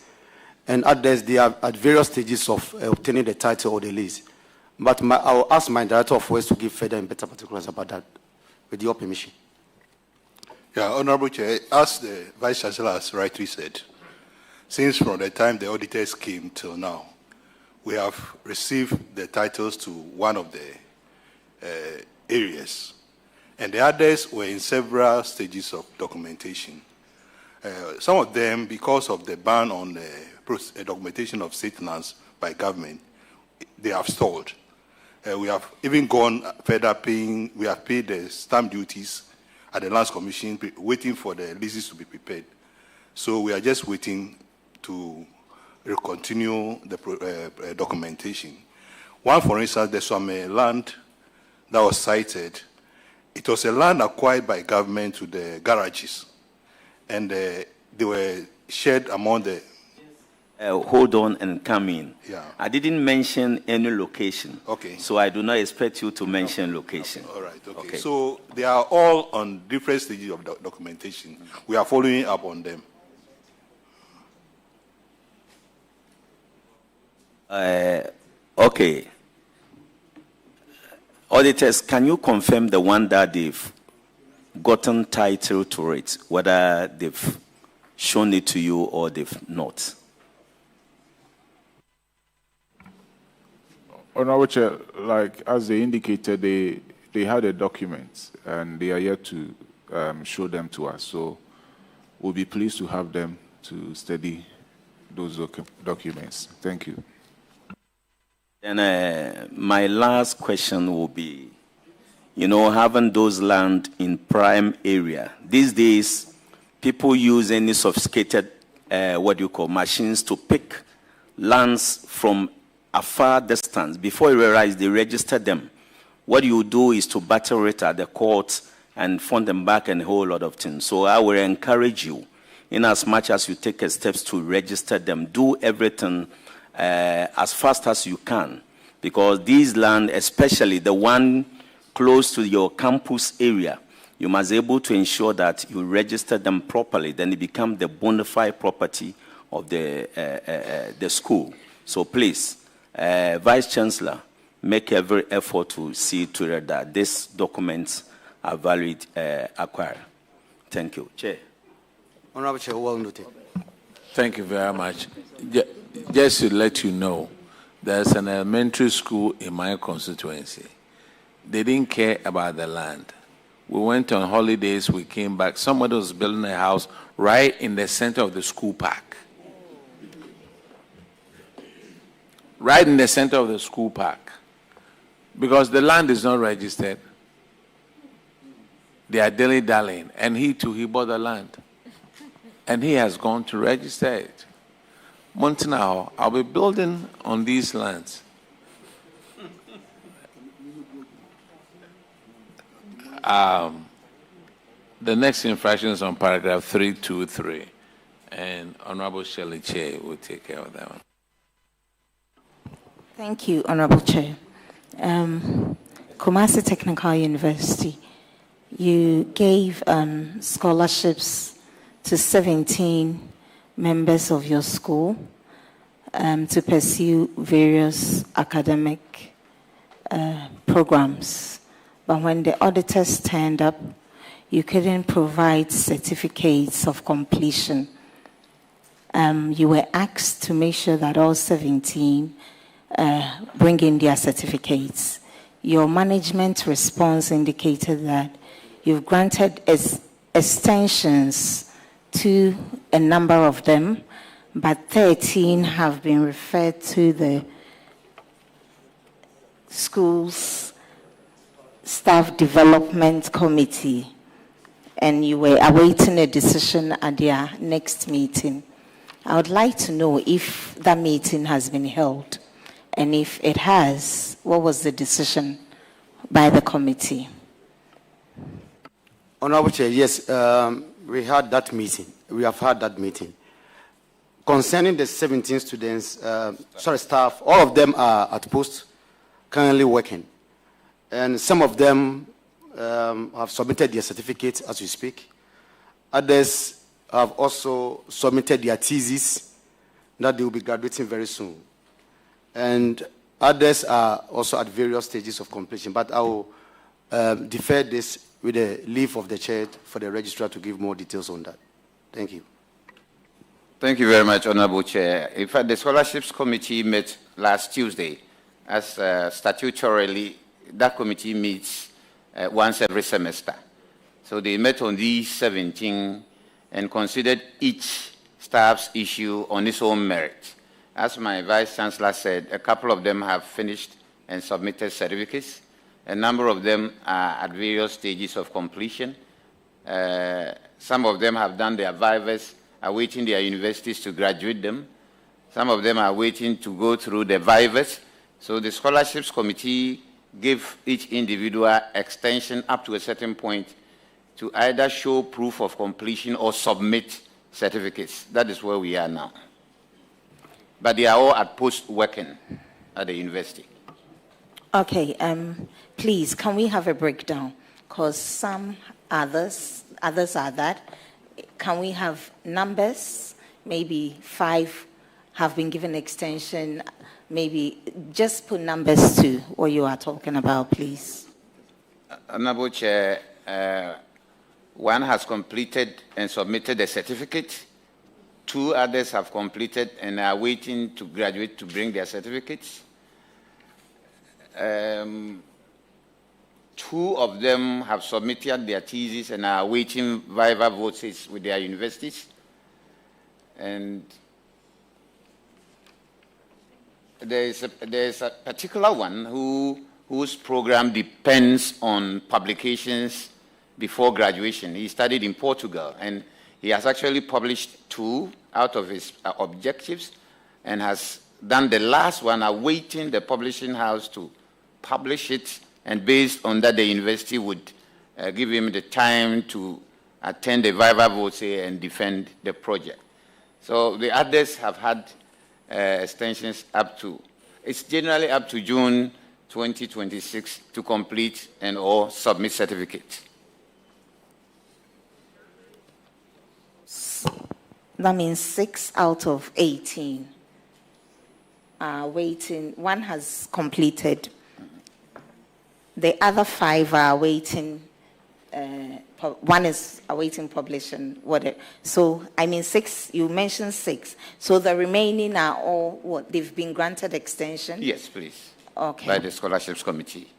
and others they are at various stages of obtaining the title or the list. But I will ask my Director of Works to give further and better particulars about that, with your permission. Yeah, Honorable Chair, as the Vice Chancellor has rightly said, since from the time the auditors came till now, we have received the titles to one of the areas, and the others were in several stages of documentation. Some of them, because of the ban on the documentation of state lands by government, they have stalled. We have even gone further paying, we have paid the stamp duties at the Lands Commission, waiting for the leases to be prepared. So we are just waiting to continue the documentation. One, for instance, there's some land that was cited. It was a land acquired by government to the garages, and they were shared among the... Hold on and come in. Yeah. I didn't mention any location. Okay. So I do not expect you to mention location. All right, okay. So they are all on different stages of documentation. We are following up on them. Okay. Auditors, can you confirm the one that they've gotten title to it, whether they've shown it to you or they've not? Honorable Chair, like as they indicated, they had a document and they are yet to show them to us. So we'll be pleased to have them to study those documents. Thank you. And my last question will be, having those land in prime area. These days, people use any sophisticated, machines to pick lands from a far distance. Before you realize they register them. What you do is to battle it at the court and fund them back and a whole lot of things. So I will encourage you, in as much as you take steps to register them, do everything as fast as you can. Because these land, especially the one close to your campus area, you must be able to ensure that you register them properly. Then it becomes the bona fide property of the school. So please, Vice Chancellor, make every effort to see to it that these documents are valid acquired. Thank you. Chair. Honorable Chair, well noted. Thank you very much. Just to let you know, there's an elementary school in my constituency. They didn't care about the land. We went on holidays, we came back. Somebody was building a house right in the center of the school park. Right in the center of the school park. Because the land is not registered. They are dilly-dallying. And he too, he bought the land. And he has gone to register it. Montanao, I'll be building on these lands. The next infraction is on paragraph 323. And Honorable Shirley Che will take care of that one. Thank you, Honorable Chair. Kumasi Technical University, you gave scholarships to 17 members of your school to pursue various academic programs. But when the auditors turned up, you couldn't provide certificates of completion. You were asked to make sure that all 17 bring in their certificates. Your management response indicated that you've granted extensions to a number of them, but 13 have been referred to the school's staff development committee, and you were awaiting a decision at their next meeting. I would like to know if that meeting has been held. And if it has, what was the decision by the committee? Honorable Chair, yes, we had that meeting. We have had that meeting. Concerning the 17 students, staff, all of them are at post, currently working. And some of them have submitted their certificates as we speak. Others have also submitted their thesis that they will be graduating very soon. And others are also at various stages of completion. But I will defer this with the leave of the chair for the registrar to give more details on that. Thank you. Thank you very much, Honorable Chair. In fact, the Scholarships Committee met last Tuesday. As statutorily, that committee meets once every semester. So they met on these 17 and considered each staff's issue on its own merit. As my Vice Chancellor said, a couple of them have finished and submitted certificates. A number of them are at various stages of completion. Some of them have done their vivas, awaiting their universities to graduate them. Some of them are waiting to go through the vivas. So the Scholarships Committee gave each individual extension up to a certain point to either show proof of completion or submit certificates. That is where we are now. But they are all at post working at the university. Okay, please, can we have a breakdown? Because some others are that. Can we have numbers? Maybe 5 have been given extension. Maybe just put numbers to what you are talking about, please. Honorable Chair, one has completed and submitted a certificate, 2 others have completed and are waiting to graduate to bring their certificates. 2 of them have submitted their thesis and are awaiting viva voces with their universities. And there is a particular one whose program depends on publications before graduation. He studied in Portugal, and he has actually published 2 out of his objectives and has done the last one, awaiting the publishing house to publish it, and based on that, the university would give him the time to attend the viva voce and defend the project. So the others have had extensions up to, it's generally up to June 2026 to complete and or submit certificates. That means 6 out of 18 are waiting. 1 has completed. The other 5 are waiting. 1 is awaiting publishing. So, I mean 6, you mentioned 6. So the remaining are all, what, they've been granted extension? Yes, please. Okay. By the Scholarships Committee.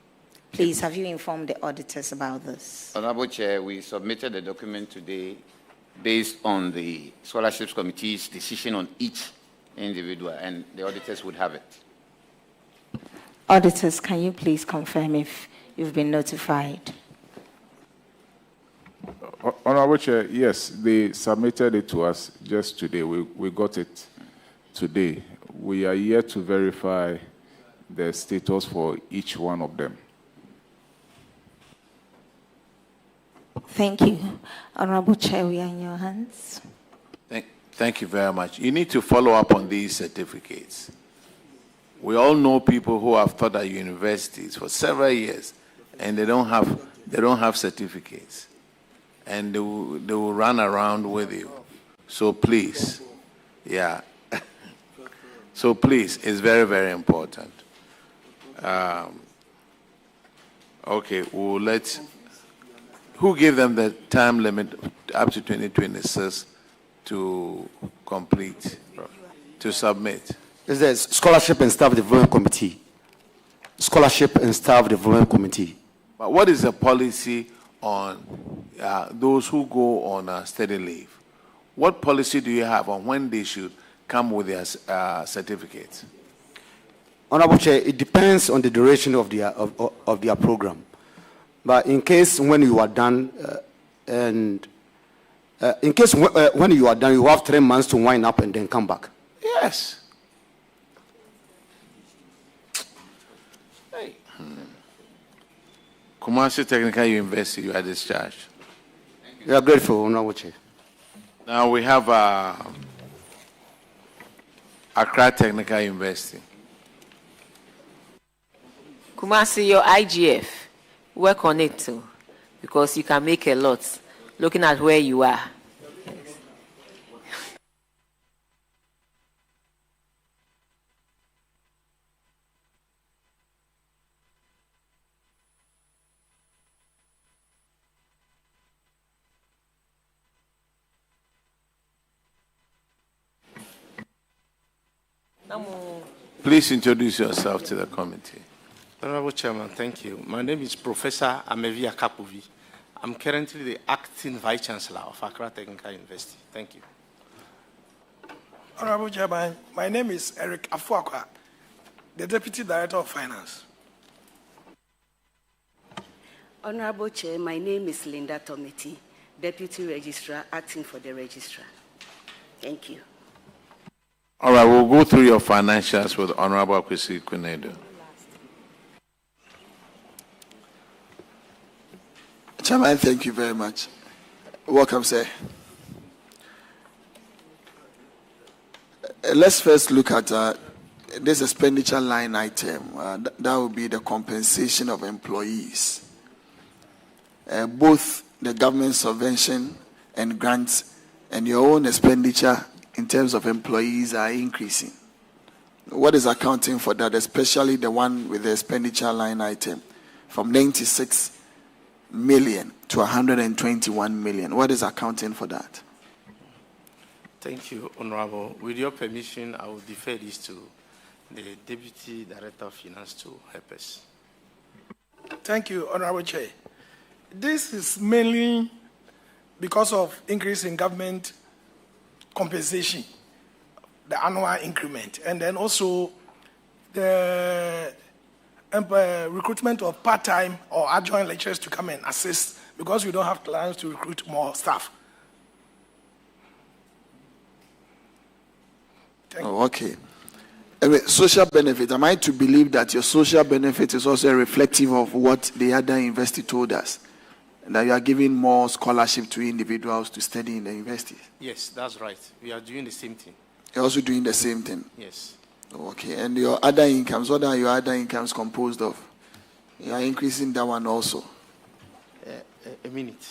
Please, have you informed the auditors about this? Honorable Chair, we submitted the document today based on the Scholarships Committee's decision on each individual, and the auditors would have it. Auditors, can you please confirm if you've been notified? Honorable Chair, yes, they submitted it to us just today. We got it today. We are yet to verify the status for each one of them. Thank you. Honorable Chair, we are in your hands. Thank you very much. You need to follow up on these certificates. We all know people who have taught at universities for several years, and they don't have certificates, and they will run around with you. So please, yeah. So please, it's very, very important. Okay, we'll let. Who gave them the time limit up to 2026 to complete, to submit? Is the Scholarship and Staff Development Committee. Scholarship and Staff Development Committee. But what is the policy on those who go on study leave? What policy do you have on when they should come with their certificates? Honorable Chair, it depends on the duration of their program. But in case when you are done, when you are done, you have 3 months to wind up and then come back. Yes. Hey. Kumasi Technical University, you are discharged. We are grateful, Honorable Chair. Now we have Accra Technical University. Kumasi, your IGF, work on it too, because you can make a lot looking at where you are. Please introduce yourself to the committee. Honorable Chairman, thank you. My name is Professor Amevi Akapovi. I'm currently the acting Vice Chancellor of Accra Technical University. Thank you. Honorable Chairman, my name is Eric Afuakwa, the Deputy Director of Finance. Honorable Chair, my name is Linda Tomiti, Deputy Registrar, acting for the Registrar. Thank you. All right, we'll go through your financials with Honorable Kwesi Kunedo. Chairman, thank you very much. Welcome, sir. Let's first look at this expenditure line item. That will be the compensation of employees. Both the government subvention and grants and your own expenditure in terms of employees are increasing. What is accounting for that, especially the one with the expenditure line item from 96 million to 121 million? What is accounting for that? Thank you, Honorable. With your permission, I will defer this to the Deputy Director of Finance to help us. Thank you, Honorable Chair. This is mainly because of increase in government compensation, the annual increment, and then also the recruitment of part-time or adjoint lecturers to come and assist because we don't have plans to recruit more staff. Oh, okay. Social benefit. Am I to believe that your social benefit is also reflective of what the other university told us? That you are giving more scholarship to individuals to study in the universities? Yes, that's right. We are doing the same thing. You're also doing the same thing? Yes. Okay. And your other incomes, what are your other incomes composed of? You are increasing that one also? A minute.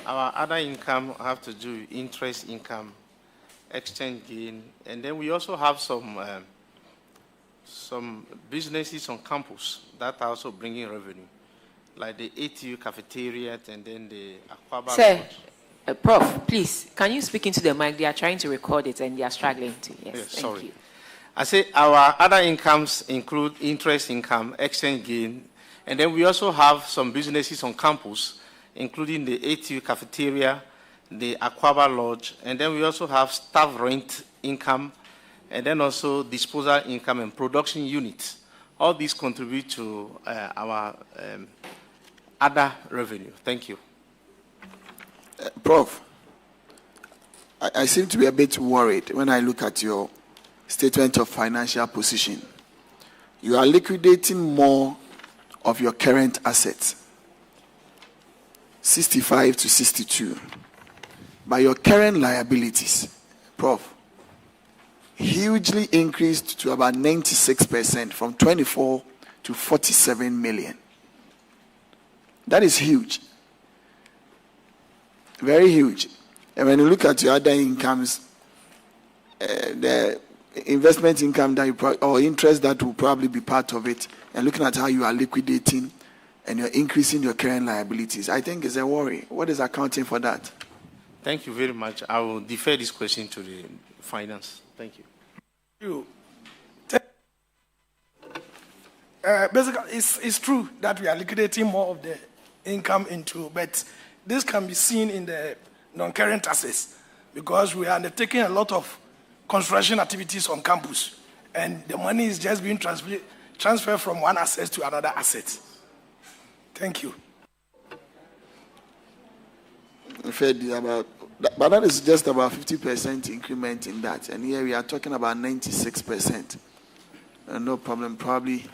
Our other income have to do with interest income, exchange gain, and then we also have some businesses on campus that are also bringing revenue, like the ATU cafeteria and then the Aquaba. Sir, Prof, please, can you speak into the mic? They are trying to record it and they are struggling to. Yes, sorry. thank you. I say our other incomes include interest income, exchange gain, and then we also have some businesses on campus, including the ATU cafeteria, the Aquaba Lodge, and then we also have staff rent income, and then also disposal income and production units. All these contribute to our other revenue. Thank you. Prof, I seem to be a bit worried when I look at your statement of financial position. You are liquidating more of your current assets, 65 to 62. But your current liabilities, Prof, hugely increased to about 96%, from 24 to 47 million. That is huge. Very huge. And when you look at your other incomes, the investment income that you or interest that will probably be part of it, and looking at how you are liquidating and you're increasing your current liabilities, I think is a worry. What is accounting for that? Thank you very much. I will defer this question to the finance. Thank you. Basically, it's true that we are liquidating more of the income into, but this can be seen in the non-current assets because we are undertaking a lot of construction activities on campus, and the money is just being transferred from one asset to another asset. Thank you. But that is just about 50% increment in that, and here we are talking about 96%. No problem. Probably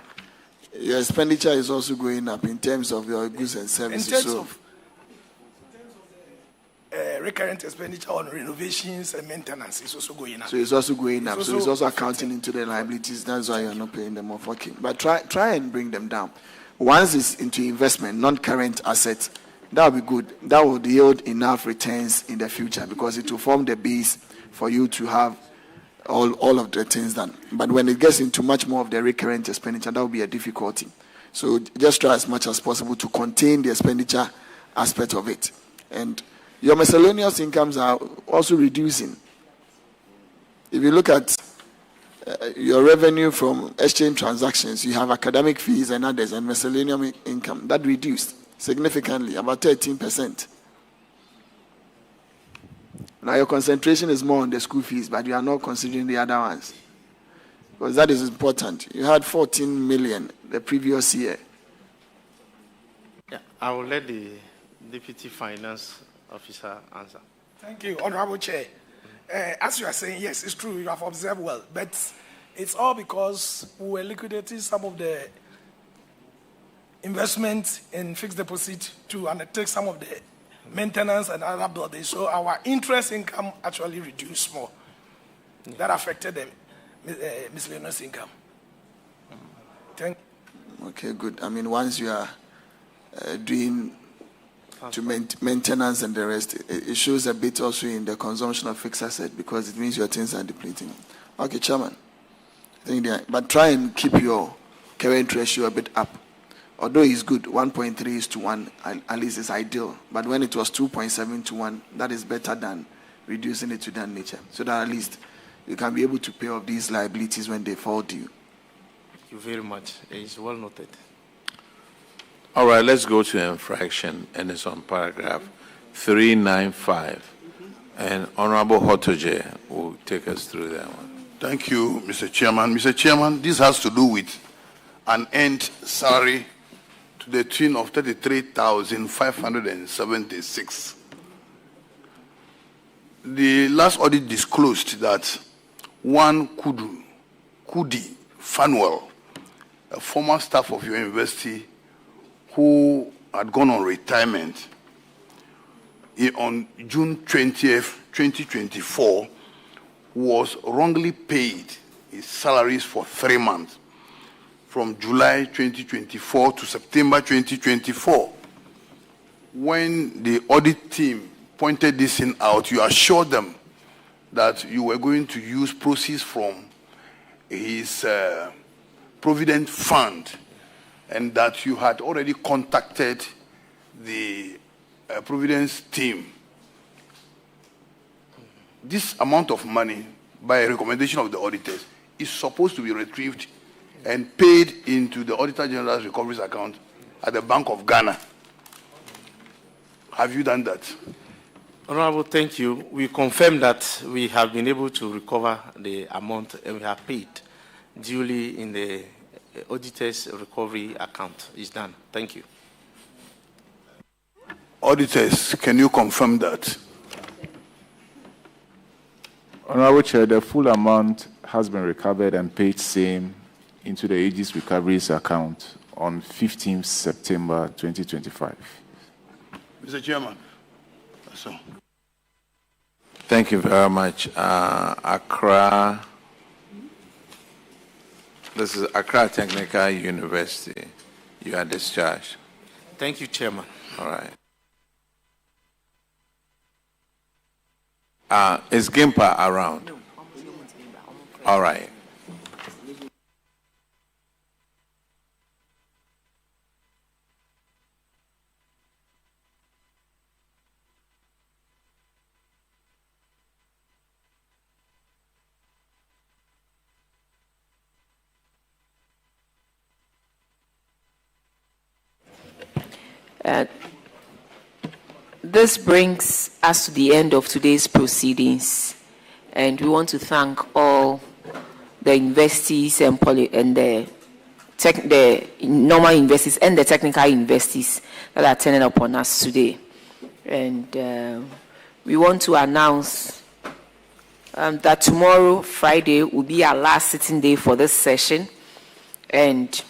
your expenditure is also going up in terms of your goods and services. In terms of recurrent expenditure on renovations and maintenance is also going up. So it's also going up. So it's also accounting into the liabilities. That's why you're not paying them off. Okay. But try and bring them down. Once it's into investment, non-current assets, that will be good. That will yield enough returns in the future because it will form the base for you to have all of the things done. But when it gets into much more of the recurrent expenditure, that will be a difficulty. So just try as much as possible to contain the expenditure aspect of it. And your miscellaneous incomes are also reducing. If you look at your revenue from exchange transactions, you have academic fees and others, and miscellaneous income that reduced significantly, about 13%. Now your concentration is more on the school fees, but you are not considering the other ones, because that is important. You had 14 million the previous year. Yeah, I will let the Deputy Finance Officer answer. Thank you, Honorable Chair. As you are saying, yes, it's true, you have observed well, but it's all because we were liquidating some of the investment in fixed deposit to undertake some of the maintenance and other buildings. So our interest income actually reduced more. That affected the miscellaneous income. Thank you. Okay, good. I mean, once you are doing to maintenance and the rest, it shows a bit also in the consumption of fixed asset because it means your things are depleting. Okay, Chairman. But try and keep your current ratio a bit up. although it's good, 1.3:1 at least is ideal. But when it was 2.7:1, that is better than reducing it to that nature, so that at least you can be able to pay off these liabilities when they fall due. Thank you very much. It's well noted. All right, let's go to infraction, and it's on paragraph 395. And Honorable Hotoje will take us through that one. Thank you, Mr. Chairman. Mr. Chairman, this has to do with an end salary to the tune of 33,576. The last audit disclosed that one Kudi Fanuel, a former staff of your university who had gone on retirement on June 20th, 2024, was wrongly paid his salaries for 3 months, from July 2024 to September 2024. When the audit team pointed this thing out, you assured them that you were going to use proceeds from his provident fund, and that you had already contacted the Providence team. This amount of money, by recommendation of the auditors, is supposed to be retrieved and paid into the Auditor General's recoveries account at the Bank of Ghana. Have you done that? Honorable, thank you. We confirm that we have been able to recover the amount and we have paid duly in the auditor's recovery account. It's done. Thank you. Auditors, can you confirm that? Honorable Chair, the full amount has been recovered and paid same into the Aegis Recoveries account on 15th September 2025. Mr. Chairman. That's all. Thank you very much. Accra. This is Accra Technical University. You are discharged. Thank you, Chairman. All right. Is Gimpa around? All right. This brings us to the end of today's proceedings, and we want to thank all the investees and the normal investees and the technical investees that are turning upon us today. And we want to announce that tomorrow, Friday, will be our last sitting day for this session, and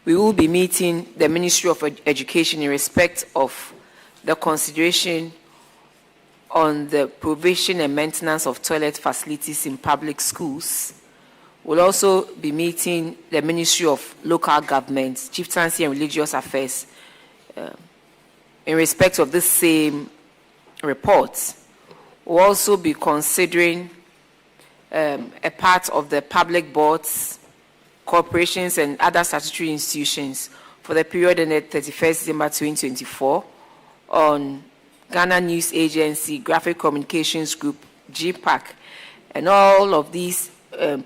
we will be meeting the Ministry of Education in respect of the consideration on the provision and maintenance of toilet facilities in public schools. We'll also be meeting the Ministry of Local Government, Chieftaincy and Religious Affairs in respect of this same report. We'll also be considering a part of the public boards, corporations and other statutory institutions for the period ended 31st December 2024 on Ghana News Agency, Graphic Communications Group, GPAC, and all of these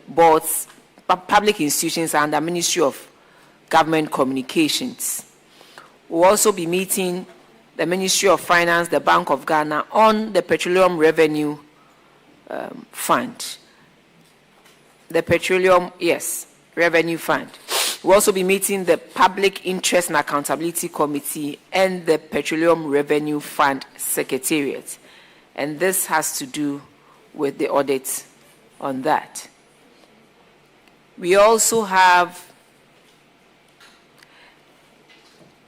boards, public institutions are under Ministry of Government Communications. We'll also be meeting the Ministry of Finance, the Bank of Ghana on the Petroleum Revenue Fund. The Petroleum, yes. Revenue Fund. We'll also be meeting the Public Interest and Accountability Committee and the Petroleum Revenue Fund Secretariat. And this has to do with the audit on that. We also have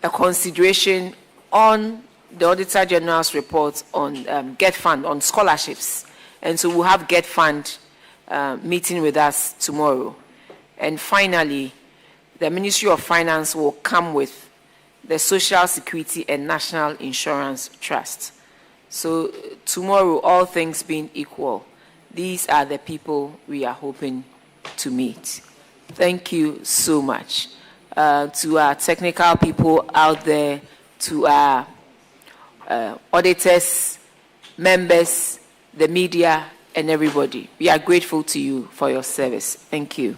a consideration on the Auditor General's report on Get Fund, on scholarships. And so we'll have Get Fund meeting with us tomorrow. And finally, the Ministry of Finance will come with the Social Security and National Insurance Trust. So tomorrow, all things being equal, these are the people we are hoping to meet. Thank you so much. to our technical people out there, to our auditors, members, the media, and everybody. We are grateful to you for your service. Thank you.